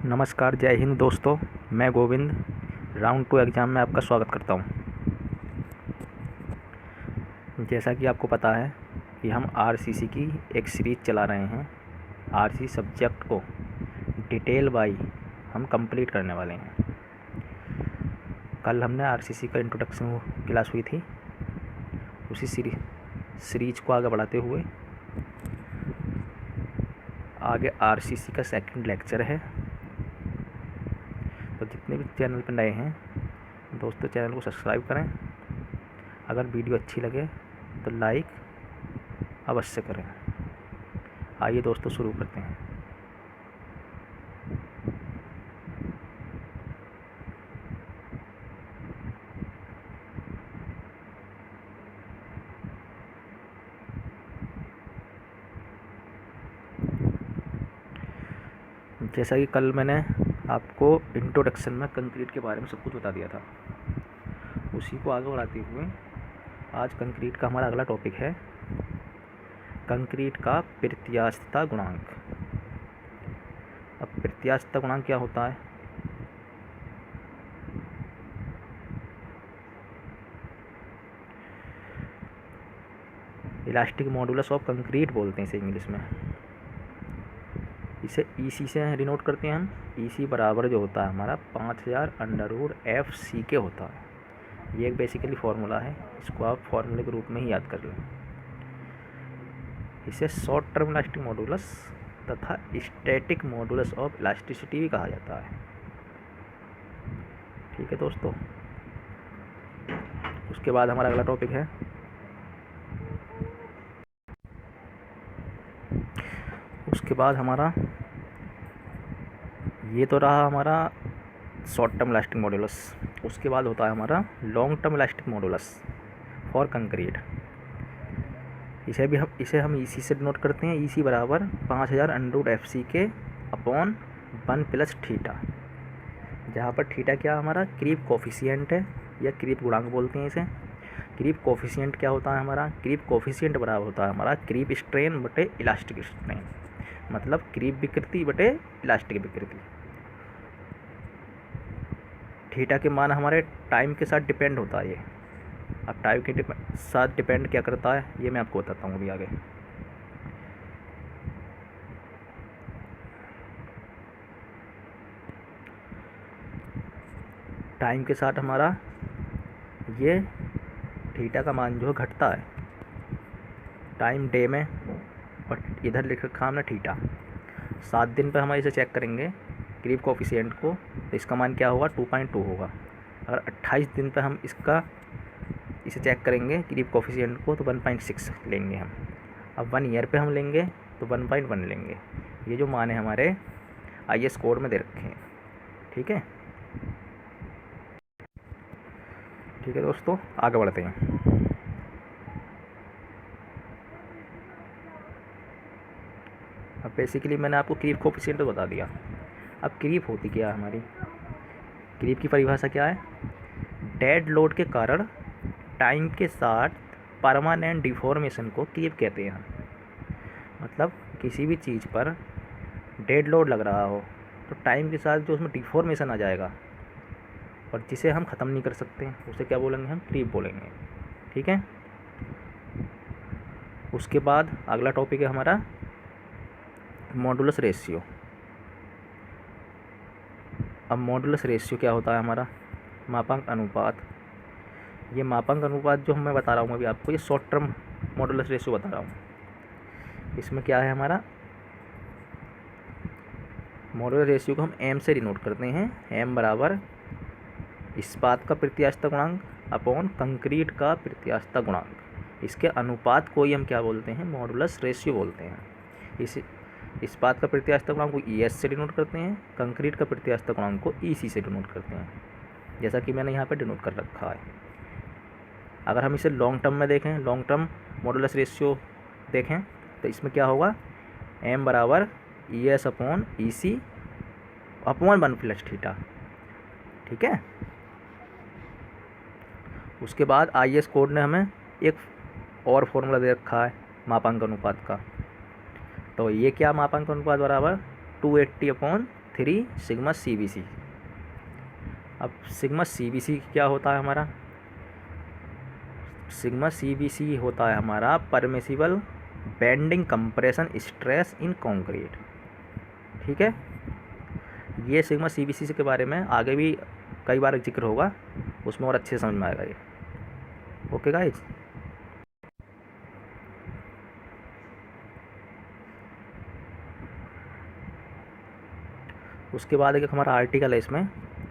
नमस्कार, जय हिंद दोस्तों। मैं गोविंद राउंड 2 एग्ज़ाम में आपका स्वागत करता हूं। जैसा कि आपको पता है कि हम आरसीसी की एक सीरीज़ चला रहे हैं। आरसीसी सब्जेक्ट को डिटेल वाई हम कंप्लीट करने वाले हैं। कल हमने आरसीसी का इंट्रोडक्शन क्लास हुई थी। उसी सीरीज को आगे बढ़ाते हुए आगे आरसीसी का सेकंड लेक्चर है। तो जितने भी चैनल पर नए हैं दोस्तों, चैनल को सब्सक्राइब करें। अगर वीडियो अच्छी लगे तो लाइक अवश्य करें। आइए दोस्तों, शुरू करते हैं। जैसा कि कल मैंने आपको इंट्रोडक्शन में कंक्रीट के बारे में सब कुछ बता दिया था, उसी को आगे बढ़ाते हुए आज कंक्रीट का हमारा अगला टॉपिक है कंक्रीट का प्रत्यास्थता गुणांक। अब प्रत्यास्थता गुणांक क्या होता है? इलास्टिक मॉडुलस ऑफ कंक्रीट बोलते हैं इसे इंग्लिश में। इसे ईसी से डिनोट करते हैं हम। ईसी बराबर जो होता है हमारा 5000 √FC होता है। ये एक बेसिकली फार्मूला है, इसको आप फार्मूले के रूप में ही याद कर लें। इसे शॉर्ट टर्म इलास्टिक मॉडुलस तथा स्टैटिक मॉडुलस ऑफ इलास्टिसिटी भी कहा जाता है। ठीक है दोस्तों। उसके बाद हमारा अगला टॉपिक है ये तो रहा हमारा शॉर्ट टर्म इलास्टिक मॉडुलस। उसके बाद होता है हमारा long term elastic modulus for concrete. इसे हम ईसी से डिनोट करते हैं। ईसी बराबर 5000 √FC अपॉन 1 + थीटा, जहाँ पर थीटा क्या हमारा क्रीप कोफिशिएंट है या क्रीप गुणांक बोलते हैं इसे। क्रीप कोफिशिएंट क्या होता है हमारा? क्रीप कोफिशिएंट बराबर होता है हमारा क्रीप स्ट्रेन बटे इलास्टिक स्ट्रेन, मतलब क्रीप विकृति बटे इलास्टिक विकृति। थीटा के मान हमारे टाइम के साथ डिपेंड होता है ये। अब टाइम के साथ डिपेंड क्या करता है ये मैं आपको बताता हूँ अभी आगे। टाइम के साथ हमारा ये थीटा का मान जो घटता है टाइम डे में, और इधर लिख रखा हमने थीटा। 7 दिन पर हम इसे चेक करेंगे क्रीप कोफिशिएंट को, तो इसका मान क्या होगा? 2.2 होगा। अगर 28 दिन पर हम इसे चेक करेंगे क्रीप कोफिशिएंट को, तो 1.6 लेंगे हम। अब 1 ईयर पे हम लेंगे तो 1.1 लेंगे। ये जो मान है हमारे IS कोड में दे रखे हैं। ठीक है दोस्तों, आगे बढ़ते हैं। अब बेसिकली मैंने आपको क्रीप कोफिशिएंट तो बता दिया। अब क्रीप होती क्या है हमारी? क्रीप की परिभाषा क्या है? डेड लोड के कारण टाइम के साथ परमानेंट डिफॉर्मेशन को क्रीप कहते हैं। मतलब किसी भी चीज़ पर डेड लोड लग रहा हो तो टाइम के साथ जो उसमें डिफॉर्मेशन आ जाएगा और जिसे हम ख़त्म नहीं कर सकते उसे क्या बोलेंगे? हम क्रीप बोलेंगे। ठीक है। उसके बाद अगला टॉपिक है हमारा मॉडुलस रेशियो। अब मॉडुलस रेशियो क्या होता है हमारा? मापांक अनुपात। ये मापांक अनुपात जो मैं बता रहा हूँ अभी आपको, ये शॉर्ट टर्म मॉडुलस रेशियो बता रहा हूँ। इसमें क्या है हमारा? मॉडुलस रेशियो को हम m से डिनोट करते हैं। m बराबर इस्पात का प्रत्यास्थता गुणांक अपॉन कंक्रीट का प्रत्यास्थता गुणांक। इसके अनुपात को ही हम क्या बोलते हैं? मॉडुलस रेशियो बोलते हैं। इस इस्पात का प्रत्यास्थता गुणांक को ES से डिनोट करते हैं, कंक्रीट का प्रत्यास्थता गुणांक को EC से डिनोट करते हैं, जैसा कि मैंने यहाँ पे डिनोट कर रखा है। अगर हम इसे लॉन्ग टर्म में देखें, लॉन्ग टर्म मॉडुलस रेशियो देखें, तो इसमें क्या होगा? m बराबर ES upon EC upon 1 + theta. ठीक है। उसके बाद IS कोड ने हमें एक और फॉर्मूला दे रखा है मापांक अनुपात का। तो ये क्या? मापांक अनुपात बराबर 280/300 3 सिग्मा CBC। अब सिग्मा CBC क्या होता है हमारा? सिग्मा CBC होता है हमारा permissible bending compression stress in concrete. ठीक है, ये सिग्मा CBC के बारे में आगे भी कई बार जिक्र होगा, उसमें और अच्छे से समझ में आएगा ये। ओके गाइस, उसके बाद एक हमारा आर्टिकल है इसमें,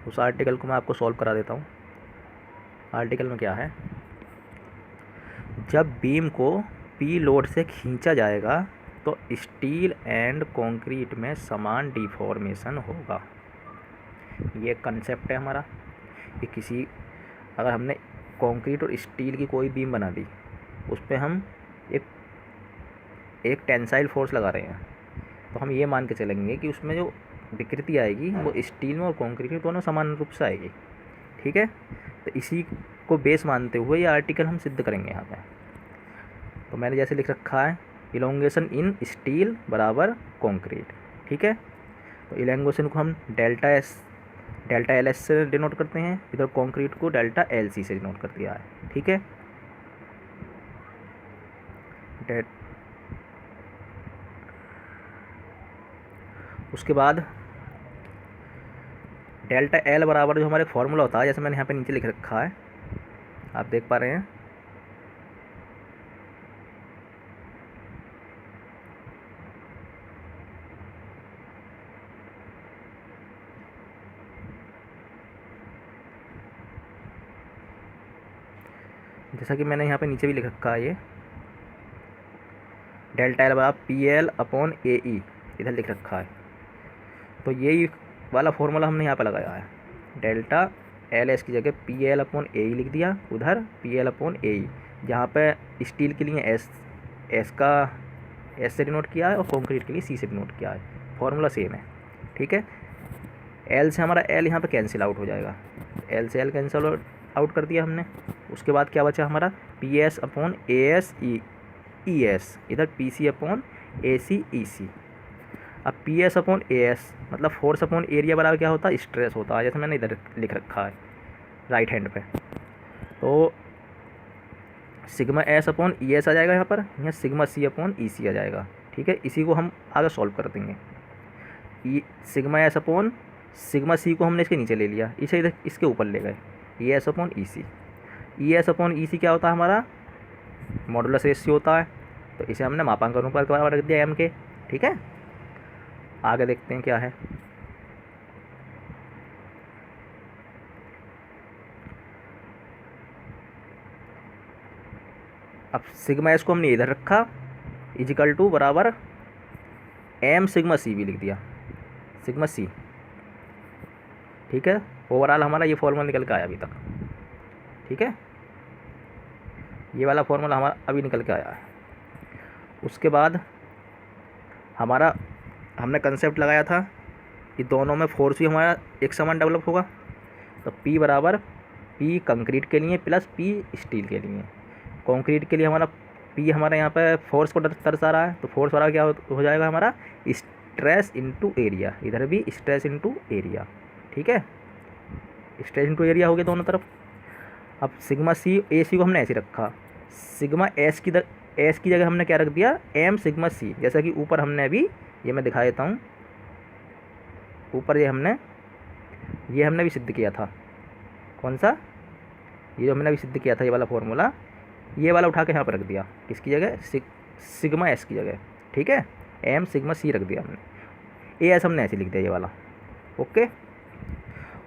उस आर्टिकल को मैं आपको सॉल्व करा देता हूँ। आर्टिकल में क्या है? जब बीम को P लोड से खींचा जाएगा तो स्टील एंड कंक्रीट में समान डिफॉर्मेशन होगा। ये कंसेप्ट है हमारा कि किसी अगर हमने कंक्रीट और स्टील की कोई बीम बना दी, उस पर हम एक टेंसाइल फोर्स लगा रहे हैं, तो हम ये मान के चलेंगे कि उसमें जो विकृति आएगी वो स्टील में और कंक्रीट में दोनों समान रूप से आएगी। ठीक है, तो इसी को बेस मानते हुए ये आर्टिकल हम सिद्ध करेंगे यहाँ पे। तो मैंने जैसे लिख रखा है, इलोंगेशन इन स्टील बराबर कंक्रीट। ठीक है, तो इलोंगेशन को हम डेल्टा LS से डिनोट करते हैं, इधर कंक्रीट को डेल्टा LC से डिनोट कर दिया है। ठीक है, उसके बाद डेल्टा L बराबर जो हमारे फॉर्मूला होता है, जैसे मैंने यहाँ पे नीचे लिख रखा है, आप देख पा रहे हैं, जैसा कि मैंने यहाँ पे नीचे भी लिख रखा है, ये डेल्टा L बराबर PL/AE इधर लिख रखा है। तो यही वाला फॉर्मूला हमने यहाँ पे लगाया है, डेल्टा LS की जगह PL/AE लिख दिया, उधर PL/AE, जहाँ पे स्टील के लिए S से डिनोट किया है और कंक्रीट के लिए C से डिनोट किया है। फॉर्मूला सेम है। ठीक है, L से हमारा L यहाँ पे कैंसिल आउट हो जाएगा, L से L कैंसिल आउट कर दिया हमने। उसके बाद क्या बचा हमारा? PS/AS इधर PC/AC/EC। अब PS/AS मतलब फोर्स अपॉन एरिया बराबर क्या होता है? स्ट्रेस होता है, जैसे मैंने इधर लिख रखा है राइट हैंड पे। तो सिग्मा S/ES आ जाएगा यहाँ पर, यहाँ सिग्मा C/EC आ जाएगा। ठीक है, इसी को हम आगे सॉल्व कर देंगे। सिग्मा C को हमने इसके नीचे ले लिया, इसे इधर इसके ऊपर ले गए, ES/EC। ES/EC क्या होता है हमारा? मॉडुलस रेशियो होता है, तो इसे हमने मापांक अनुपात के बराबर रख दिया M के। ठीक है, आगे देखते हैं क्या है। अब सिग्मा S को हमने इधर रखा, इजिकल टू बराबर M सिग्मा C भी लिख दिया, सिग्मा C। ठीक है, ओवरऑल हमारा ये फॉर्मूला निकल के आया अभी तक। ठीक है, ये वाला फॉर्मूला हमारा अभी निकल के आया है। उसके बाद हमारा हमने कंसेप्ट लगाया था कि दोनों में फोर्स भी हमारा एक समान डेवलप होगा। तो P बराबर P कंक्रीट के लिए प्लस P स्टील के लिए। कंक्रीट के लिए हमारा P हमारा यहाँ पे फोर्स को दर्शा रहा है, तो फोर्स वाला क्या हो जाएगा हमारा? स्ट्रेस इनटू एरिया, इधर भी स्ट्रेस इनटू एरिया। ठीक है, स्ट्रेस इनटू एरिया हो गया दोनों तरफ। अब सिग्मा AC को हमने ऐसे रखा, सिग्मा S की जगह हमने क्या रख दिया? M sigma C। जैसा कि ऊपर हमने अभी, ये मैं दिखा देता हूँ, ऊपर ये हमने भी सिद्ध किया था। कौन सा? ये जो हमने अभी सिद्ध किया था, ये वाला फॉर्मूला, ये वाला उठा के यहाँ पर रख दिया, किसकी जगह? सिग्मा S की जगह। ठीक है, M सिग्मा C रख दिया हमने, AS हमने ऐसे लिख दिया ये वाला। ओके,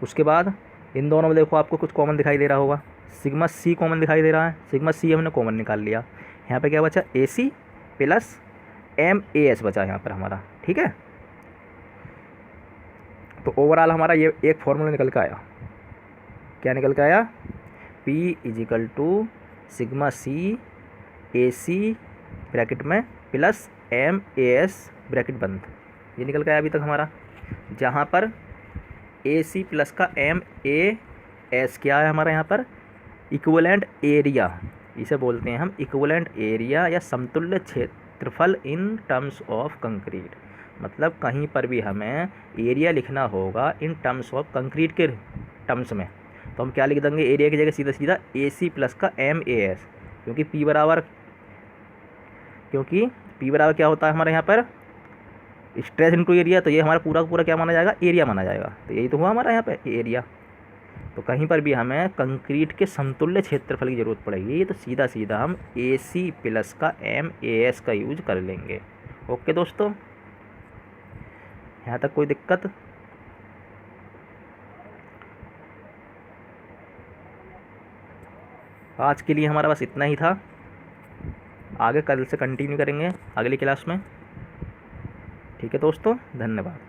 उसके बाद इन दोनों में देखो आपको कुछ कॉमन दिखाई दे रहा होगा, सिग्मा C कॉमन दिखाई दे रहा है, सिग्मा C हमने कॉमन निकाल लिया। यहाँ पे क्या बचा? AC प्लस MAS बचा यहाँ पर हमारा। ठीक है, तो ओवरऑल हमारा ये एक फॉर्मूला निकल के आया। क्या निकल के आया? P is equal to sigma C AC bracket में प्लस MAS ब्रैकेट बंद, ये निकल के आया अभी तक हमारा। जहाँ पर AC प्लस का MAS क्या है हमारा यहाँ पर? इक्विवेलेंट एरिया, इसे बोलते हैं हम इक्विवेलेंट एरिया या समतुल्य क्षेत्रफल इन टर्म्स ऑफ कंक्रीट। मतलब कहीं पर भी हमें एरिया लिखना होगा इन टर्म्स ऑफ कंक्रीट के टर्म्स में, तो हम क्या लिख देंगे, एरिया की जगह सीधा सीधा ए सी प्लस का एम ए एस, क्योंकि पी बराबर क्या होता है हमारे यहाँ पर, स्ट्रेस इनटू एरिया, तो ये हमारा पूरा का पूरा क्या माना जाएगा, एरिया माना जाएगा। तो यही तो हुआ हमारा यहाँ पे एरिया। तो कहीं पर भी हमें कंक्रीट के समतुल्य क्षेत्रफल की ज़रूरत पड़ेगी तो सीधा सीधा हम ए सी प्लस का एम ए एस का यूज कर लेंगे। ओके दोस्तों, यहाँ तक कोई दिक्कत? आज के लिए हमारा बस इतना ही था, आगे कल से कंटिन्यू करेंगे अगली क्लास में। ठीक है दोस्तों, धन्यवाद।